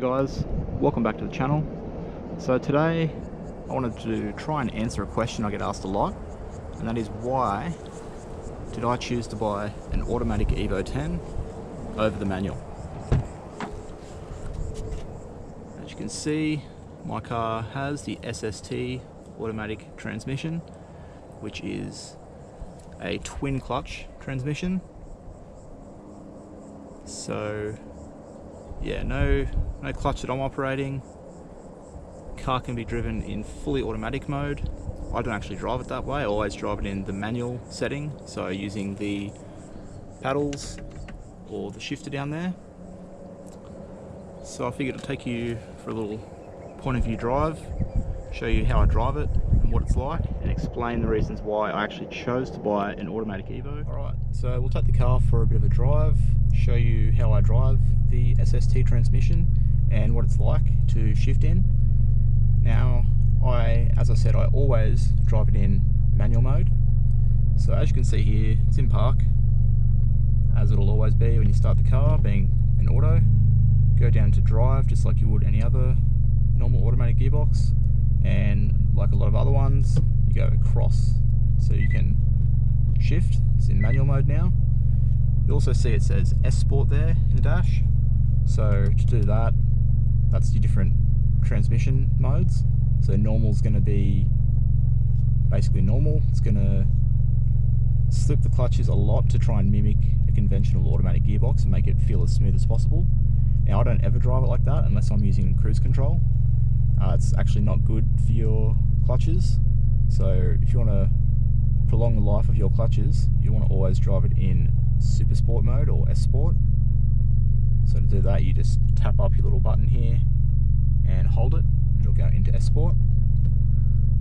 Hey guys, welcome back to the channel. So today I wanted to try and answer a question I get asked a lot, and that is, why did I choose to buy an Automatic Evo 10 over the manual? As you can see, my car has the SST automatic transmission, which is a twin clutch transmission. So yeah, no clutch that I'm operating. Car can be driven in fully automatic mode. I don't actually drive it that way. I always drive it in the manual setting, so using the paddles or the shifter down there. So I figured I'd take you for a little point of view drive, show you how I drive it and what it's like, and explain the reasons why I actually chose to buy an Automatic Evo. Alright, so we'll take the car for a bit of a drive, show you how I drive the SST transmission and what it's like to shift in. Now, as I said, I always drive it in manual mode. So as you can see here, it's in park, as it'll always be when you start the car, being an auto. Go down to drive just like you would any other normal automatic gearbox, and like a lot of other ones, you go across so you can shift. It's in manual mode now. You also see it says S Sport there in the dash. So to do that, that's your different transmission modes. So normal is going to be basically normal. It's going to slip the clutches a lot to try and mimic a conventional automatic gearbox and make it feel as smooth as possible. Now, I don't ever drive it like that unless I'm using cruise control. It's actually not good for your clutches. So if you want to prolong the life of your clutches, you want to always drive it in Super Sport mode or S Sport. So to do that, you just tap up your little button here and hold it. It'll go into S Sport.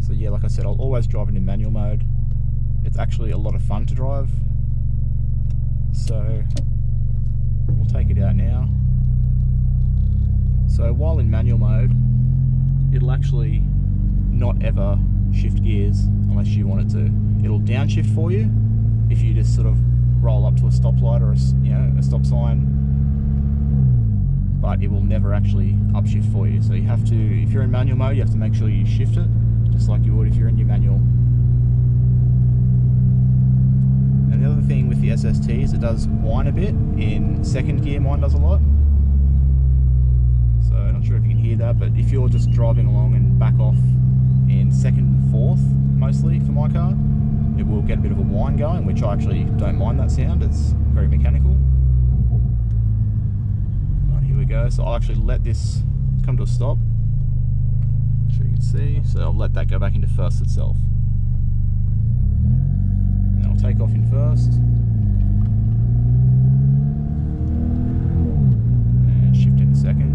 So yeah, like I said, I'll always drive it in manual mode. It's actually a lot of fun to drive. So we'll take it out now. So while in manual mode, it'll actually not ever shift gears unless you want it to. It'll downshift for you if you just sort of roll up to a stoplight or a stop sign, but it will never actually upshift for you. So you have to, if you're in manual mode, you have to make sure you shift it just like you would if you're in your manual. And the other thing with the SST is it does whine a bit. In second gear, mine does a lot. So I'm not sure if you can hear that, but if you're just driving along and back off in second and fourth, mostly for my car, it will get a bit of a whine going, which I actually don't mind that sound. It's very mechanical. Right, here we go. So I'll actually let this come to a stop. I'm sure you can see. So I'll let that go back into first itself. And then I'll take off in first. And shift into second.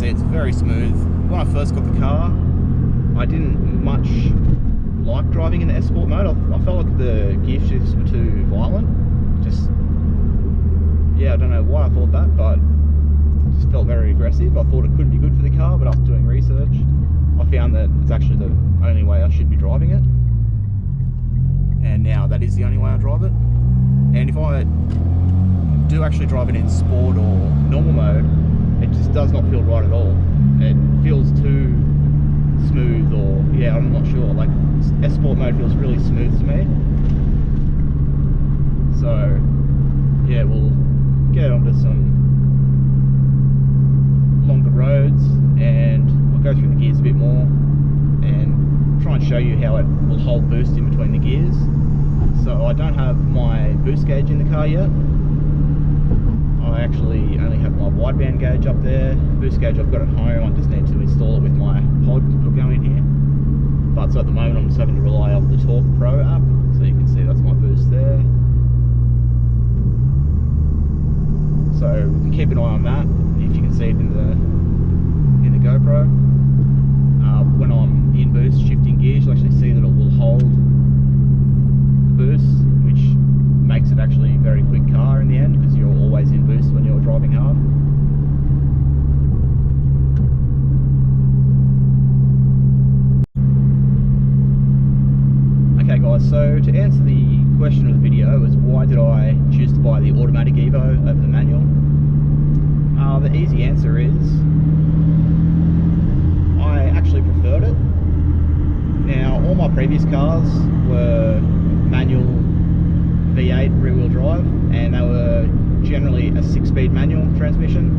It's very smooth. When I first got the car, I didn't much like driving in the S Sport mode. I felt like the gear shifts were too violent. Yeah, I don't know why I thought that, but it just felt very aggressive. I thought it couldn't be good for the car, but after doing research, I found that it's actually the only way I should be driving it. And now that is the only way I drive it. And if I do actually drive it in sport or normal mode, it just does not feel right at all. It feels too smooth, or yeah, I'm not sure. Like S Sport mode feels really smooth to me. So yeah, we'll get onto some longer roads and I'll go through the gears a bit more and try and show you how it will hold boost in between the gears. So I don't have my boost gauge in the car yet. I actually only have my wideband gauge up there. Boost gauge I've got at home. I just need to install it with my pod that'll go in here. But so at the moment I'm just having to rely off the Torque Pro app. So you can see that's my boost there. So we can keep an eye on that. If you can see it in the GoPro. When I'm in boost shifting gears, you'll actually see that it will hold the boost, which makes it actually a very quick car in the end, because you're always in boost when you're driving hard. question of the video was, why did I choose to buy the Automatic Evo over the manual? The easy answer is I actually preferred it. Now, all my previous cars were manual V8 rear-wheel drive, and they were generally a 6-speed manual transmission.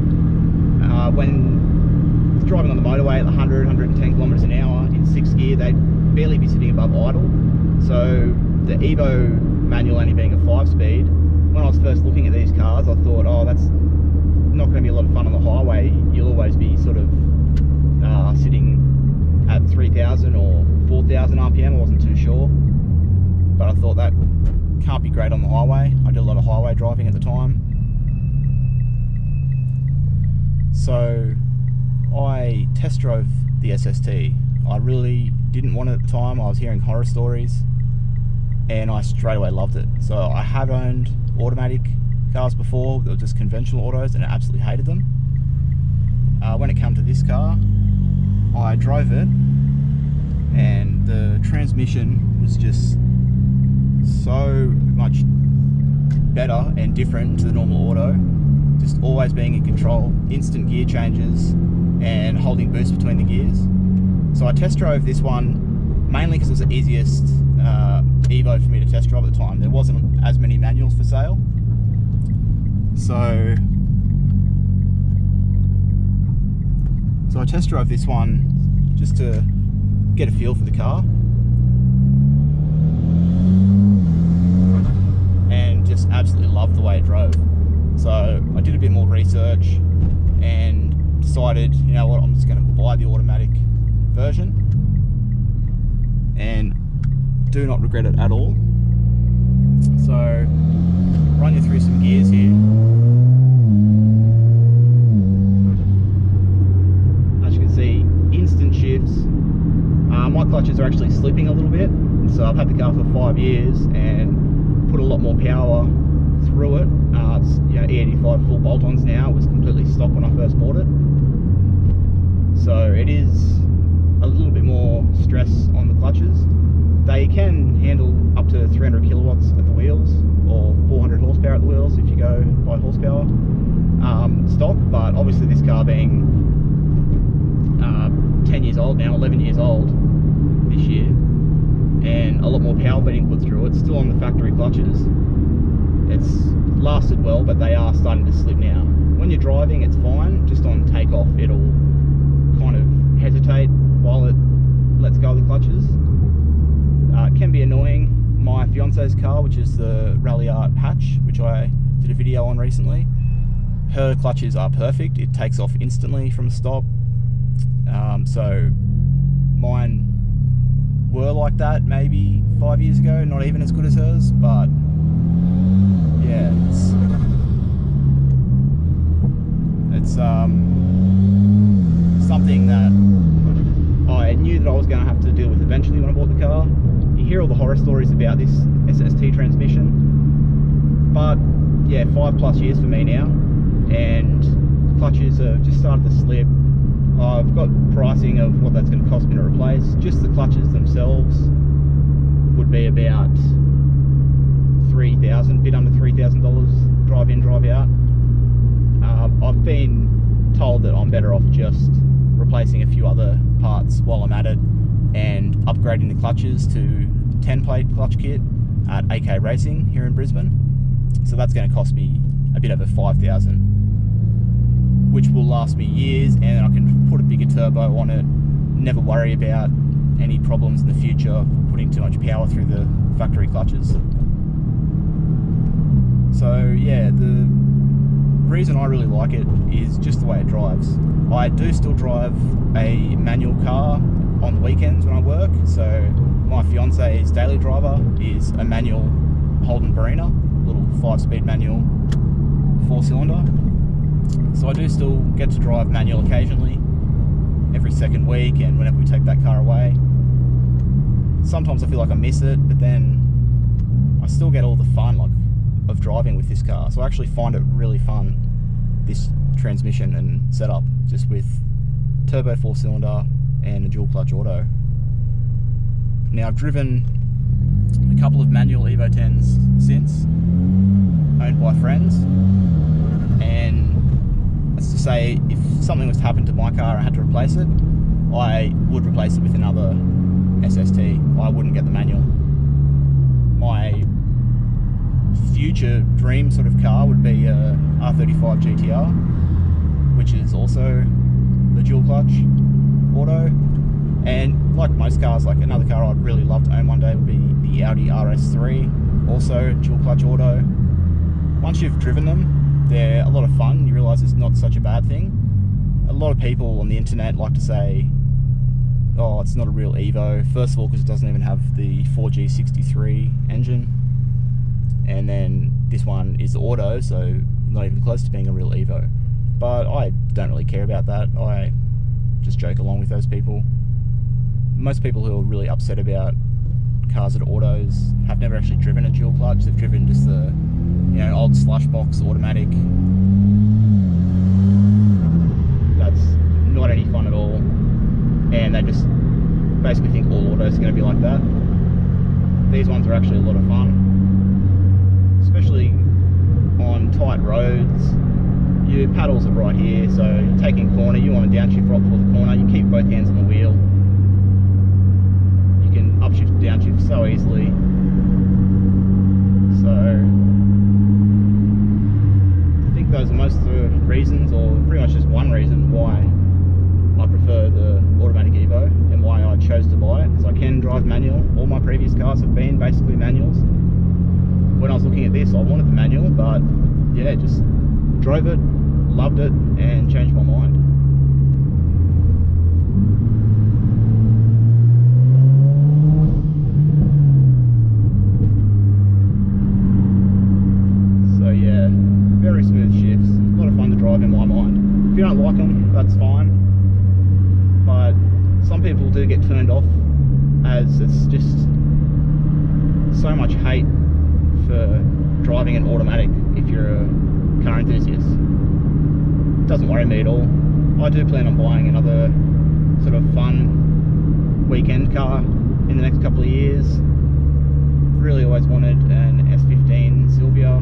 When driving on the motorway at 100, 110 kilometers an hour in 6th gear, they'd barely be sitting above idle. So the Evo manual only being a 5-speed, when I was first looking at these cars, I thought, oh, that's not going to be a lot of fun on the highway. You'll always be sort of sitting at 3,000 or 4,000 RPM. I wasn't too sure, but I thought that can't be great on the highway. I did a lot of highway driving at the time. So I test drove the SST. I really didn't want it at the time. I was hearing horror stories and I straight away loved it. So I have owned automatic cars before that were just conventional autos and I absolutely hated them. When it came to this car, I drove it and the transmission was just so much better and different to the normal auto. Just always being in control, instant gear changes and holding boost between the gears. So I test drove this one mainly because it was the easiest Evo for me to test drive at the time. There wasn't as many manuals for sale. So I test drove this one just to get a feel for the car. And just absolutely loved the way it drove. So I did a bit more research and decided, you know what, I'm just going to buy the automatic version, and do not regret it at all. So run you through some gears here. As you can see, instant shifts. My clutches are actually slipping a little bit, so I've had the car for 5 years and put a lot more power through it. It's, you know, E85 full bolt-ons now. It was completely stock when I first bought it, so it is a little bit more stress on the clutches. They can handle up to 300 kilowatts at the wheels, or 400 horsepower at the wheels if you go by horsepower stock, but obviously this car being 10 years old now, 11 years old this year, and a lot more power being put through it, still on the factory clutches, it's lasted well, but they are starting to slip now. When you're driving, it's fine. Just on takeoff, it'll kind of hesitate while it lets go of the clutches. It can be annoying. My fiance's car, which is the Rally Art Hatch, which I did a video on recently, her clutches are perfect. It takes off instantly from a stop. So mine were like that maybe 5 years ago, not even as good as hers, but yeah, it's something that I knew that I was going to have to deal with eventually when I bought the car. You hear all the horror stories about this SST transmission, but yeah, 5+ years for me now, and clutches have just started to slip. I've got pricing of what that's going to cost me to replace. Just the clutches themselves would be about $3,000, bit under $3,000 drive in, drive out. I've been told that I'm better off just replacing a few other parts while I'm at it and upgrading the clutches to 10-plate clutch kit at AK Racing here in Brisbane. So that's going to cost me a bit over $5,000, which will last me years, and I can put a bigger turbo on it, never worry about any problems in the future putting too much power through the factory clutches. So yeah, the reason I really like it is just the way it drives. I do still drive a manual car on the weekends when I work, so my fiance's daily driver is a manual Holden Barina, little 5-speed manual 4-cylinder. So I do still get to drive manual occasionally, every second week, and whenever we take that car away. Sometimes I feel like I miss it, but then I still get all the fun of driving with this car. So I actually find it really fun, this transmission and setup, just with turbo 4-cylinder and a dual clutch auto. Now I've driven a couple of manual Evo 10s say if something was to happen to my car and I had to replace it, I would replace it with another SST. I wouldn't get the manual. My future dream sort of car would be a R35 GTR, which is also the dual clutch auto. And like most cars, like another car I'd really love to own one day would be the Audi RS3, also dual clutch auto. Once you've driven them, they're a lot of fun. You realise it's not such a bad thing. A lot of people on the internet like to say, oh, it's not a real Evo. First of all, because it doesn't even have the 4G63 engine. And then this one is auto, so not even close to being a real Evo. But I don't really care about that. I just joke along with those people. Most people who are really upset about cars that are autos have never actually driven a dual clutch. They've driven just the, you know, old slush box automatic. That's not any fun at all. And they just basically think all autos are going to be like that. These ones are actually a lot of fun, especially on tight roads. Your paddles are right here, so taking a corner, you want to downshift right before the corner, you keep both hands on the wheel. You can upshift, downshift so easily. So I think those are most of the reasons, or pretty much just one reason why I prefer the Automatic Evo and why I chose to buy it, because I can drive manual. All my previous cars have been basically manuals. When I was looking at this, I wanted the manual, but yeah, just drove it, loved it, and changed my mind. So yeah, very smooth shifts, a lot of fun to drive in my mind. If you don't like them, that's fine. But some people do get turned off, as it's just so much hate for driving an automatic if you're a car enthusiast. It doesn't worry me at all. I do plan on buying another sort of fun weekend car in the next couple of years. Really always wanted an S15 Silvia,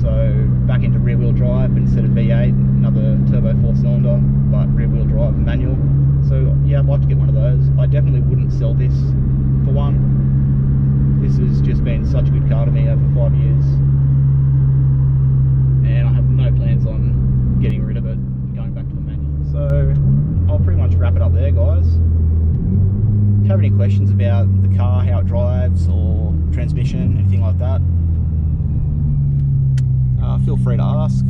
so back into rear wheel drive instead of V8, another turbo 4-cylinder, but rear wheel drive manual. So yeah, I'd like to get one of those. I definitely wouldn't sell this for one. This has just been such a good car to me over 5 years, and I have no plans on getting rid of it and going back to the manual. So I'll pretty much wrap it up there, guys. If you have any questions about the car, how it drives, or transmission, anything like that, feel free to ask.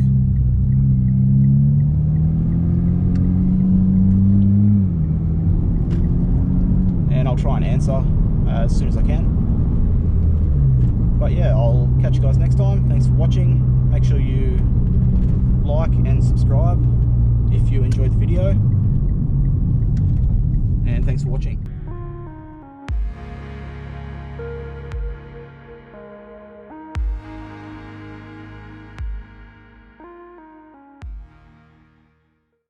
And I'll try and answer as soon as I can. But yeah, I'll catch you guys next time. Thanks for watching. Make sure you like and subscribe if you enjoyed the video. And thanks for watching.